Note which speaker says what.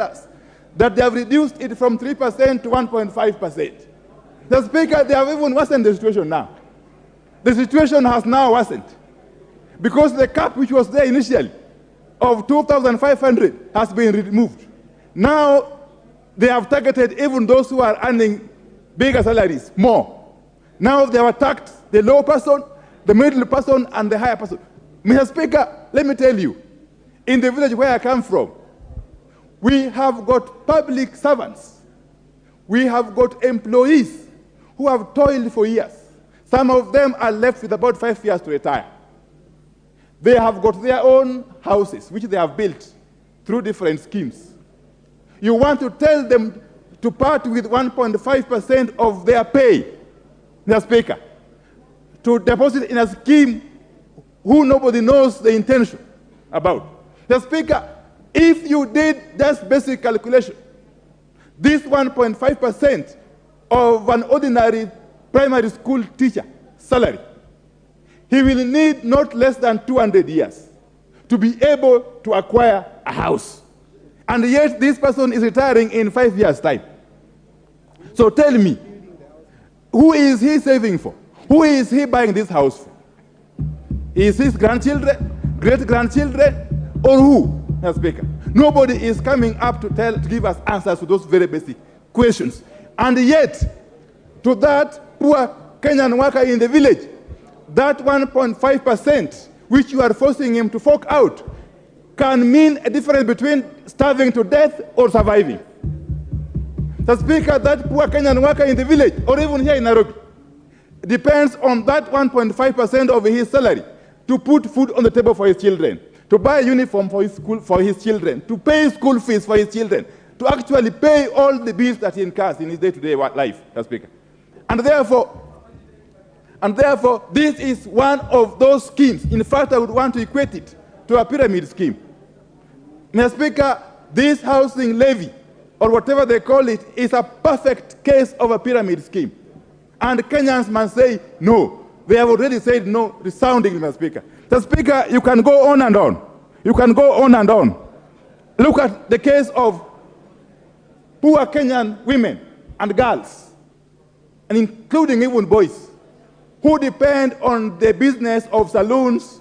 Speaker 1: us that they have reduced it from 3% to 1.5%. The Speaker, they have even worsened the situation now. The situation has now worsened because the cap which was there initially of 2,500 has been removed. Now they have targeted even those who are earning bigger salaries more. Now they have attacked the low person, the middle person, and the higher person. Mr. Speaker, let me tell you, in the village where I come from, we have got public servants. We have got employees who have toiled for years. Some of them are left with about 5 years to retire. They have got their own houses, which they have built through different schemes. You want to tell them to part with 1.5% of their pay, Mr. Speaker, to deposit in a scheme who nobody knows the intention about. Mr. Speaker, if you did just basic calculation, this 1.5% of an ordinary primary school teacher salary, he will need not less than 200 years to be able to acquire a house. And yet this person is retiring in 5 years' time. So tell me, who is he saving for? Who is he buying this house for? Is his grandchildren, great-grandchildren, or who, Mr. Speaker? Nobody is coming up to give us answers to those very basic questions. And yet, to that poor Kenyan worker in the village, that 1.5% which you are forcing him to fork out can mean a difference between starving to death or surviving. The Speaker, that poor Kenyan worker in the village, or even here in Nairobi, depends on that 1.5% of his salary to put food on the table for his children, to buy a uniform for his school for his children, to pay school fees for his children, to actually pay all the bills that he incurs in his day-to-day life, Mr. Speaker. And therefore, this is one of those schemes. In fact, I would want to equate it to a pyramid scheme. Mr. Speaker, this housing levy, or whatever they call it, is a perfect case of a pyramid scheme. And Kenyans must say no. They have already said no, resoundingly, Mr. Speaker. Mr. Speaker, you can go on and on. You can go on and on. Look at the case of poor Kenyan women and girls, and including even boys, who depend on the business of saloons